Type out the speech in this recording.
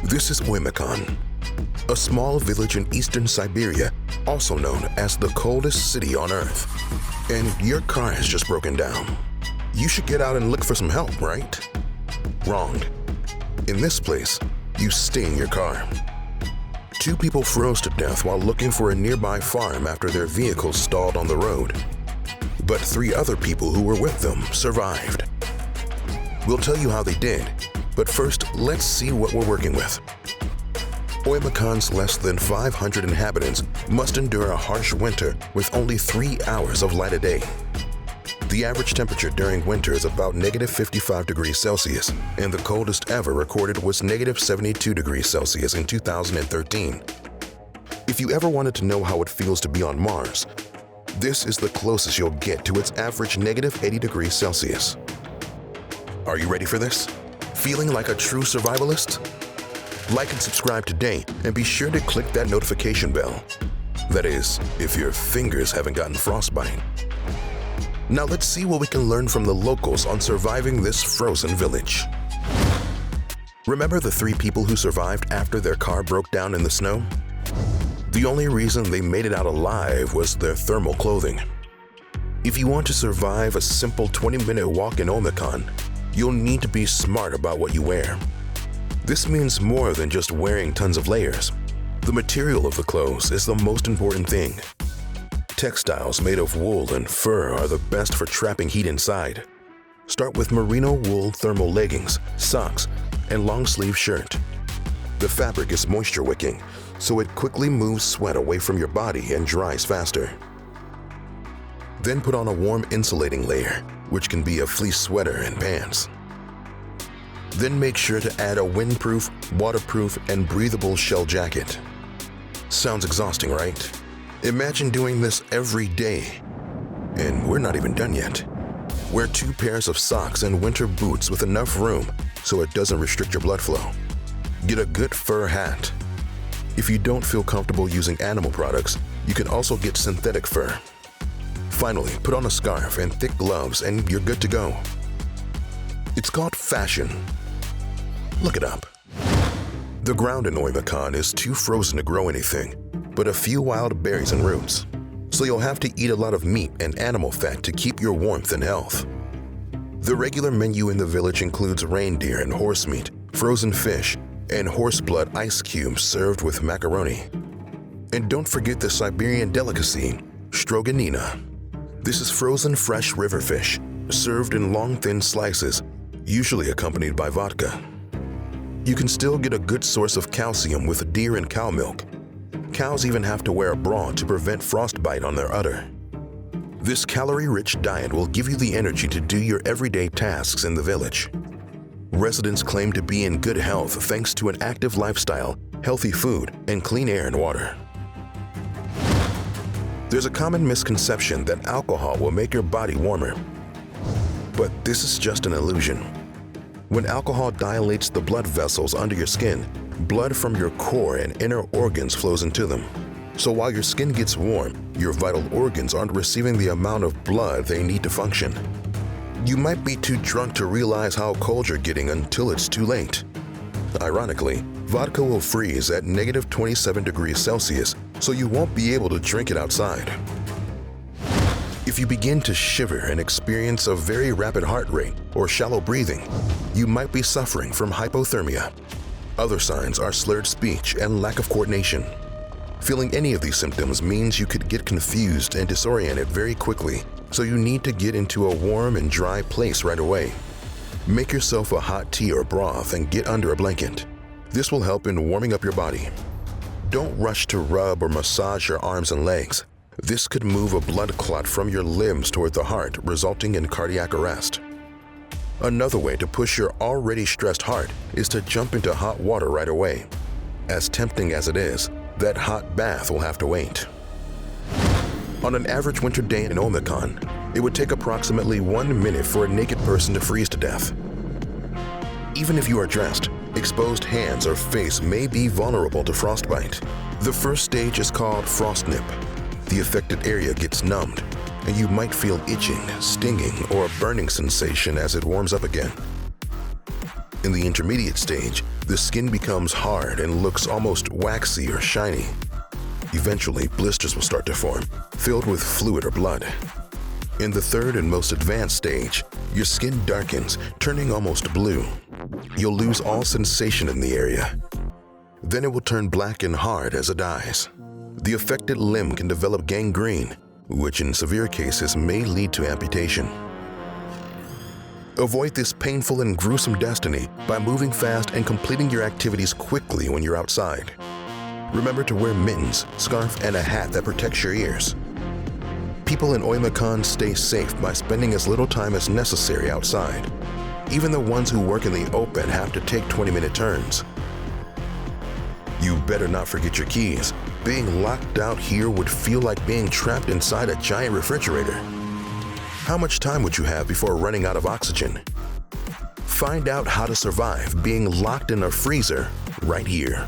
This is Oymyakon, a small village in eastern Siberia, also known as the coldest city on Earth. And your car has just broken down. You should get out and look for some help, right? Wrong. In this place, you stay in your car. 2 people froze to death while looking for a nearby farm after their vehicles stalled on the road. But 3 other people who were with them survived. We'll tell you how they did, but first, let's see what we're working with. Oymakon's less than 500 inhabitants must endure a harsh winter with only 3 hours of light a day. The average temperature during winter is about -55 degrees Celsius, and the coldest ever recorded was -72 degrees Celsius in 2013. If you ever wanted to know how it feels to be on Mars, this is the closest you'll get to its average -80 degrees Celsius. Are you ready for this? Feeling like a true survivalist? Like and subscribe today, and be sure to click that notification bell. That is, if your fingers haven't gotten frostbite. Now let's see what we can learn from the locals on surviving this frozen village. Remember the 3 people who survived after their car broke down in the snow? The only reason they made it out alive was their thermal clothing. If you want to survive a simple 20-minute walk in Oymyakon, you'll need to be smart about what you wear. This means more than just wearing tons of layers. The material of the clothes is the most important thing. Textiles made of wool and fur are the best for trapping heat inside. Start with merino wool thermal leggings, socks, and long-sleeve shirt. The fabric is moisture-wicking, so it quickly moves sweat away from your body and dries faster. Then put on a warm insulating layer, which can be a fleece sweater and pants. Then make sure to add a windproof, waterproof, and breathable shell jacket. Sounds exhausting, right? Imagine doing this every day. And we're not even done yet. Wear 2 pairs of socks and winter boots with enough room so it doesn't restrict your blood flow. Get a good fur hat. If you don't feel comfortable using animal products, you can also get synthetic fur. Finally, put on a scarf and thick gloves and you're good to go. It's called fashion. Look it up. The ground in Oymyakon is too frozen to grow anything, but a few wild berries and roots. So you'll have to eat a lot of meat and animal fat to keep your warmth and health. The regular menu in the village includes reindeer and horse meat, frozen fish, and horse blood ice cubes served with macaroni. And don't forget the Siberian delicacy, stroganina. This is frozen fresh river fish, served in long thin slices, usually accompanied by vodka. You can still get a good source of calcium with deer and cow milk. Cows even have to wear a bra to prevent frostbite on their udder. This calorie-rich diet will give you the energy to do your everyday tasks in the village. Residents claim to be in good health thanks to an active lifestyle, healthy food, and clean air and water. There's a common misconception that alcohol will make your body warmer. But this is just an illusion. When alcohol dilates the blood vessels under your skin, blood from your core and inner organs flows into them. So while your skin gets warm, your vital organs aren't receiving the amount of blood they need to function. You might be too drunk to realize how cold you're getting until it's too late. Ironically, vodka will freeze at -27 degrees Celsius, so you won't be able to drink it outside. If you begin to shiver and experience a very rapid heart rate or shallow breathing, you might be suffering from hypothermia. Other signs are slurred speech and lack of coordination. Feeling any of these symptoms means you could get confused and disoriented very quickly, so you need to get into a warm and dry place right away. Make yourself a hot tea or broth and get under a blanket. This will help in warming up your body. Don't rush to rub or massage your arms and legs. This could move a blood clot from your limbs toward the heart, resulting in cardiac arrest. Another way to push your already stressed heart is to jump into hot water right away. As tempting as it is, that hot bath will have to wait. On an average winter day in Oymyakon, it would take approximately 1 minute for a naked person to freeze to death. Even if you are dressed, exposed hands or face may be vulnerable to frostbite. The first stage is called frostnip. The affected area gets numbed, and you might feel itching, stinging, or a burning sensation as it warms up again. In the intermediate stage, the skin becomes hard and looks almost waxy or shiny. Eventually, blisters will start to form, filled with fluid or blood. In the third and most advanced stage, your skin darkens, turning almost blue. You'll lose all sensation in the area. Then it will turn black and hard as it dies. The affected limb can develop gangrene, which in severe cases may lead to amputation. Avoid this painful and gruesome destiny by moving fast and completing your activities quickly when you're outside. Remember to wear mittens, scarf, and a hat that protects your ears. People in Oymyakon stay safe by spending as little time as necessary outside. Even the ones who work in the open have to take 20-minute turns. You better not forget your keys. Being locked out here would feel like being trapped inside a giant refrigerator. How much time would you have before running out of oxygen? Find out how to survive being locked in a freezer right here.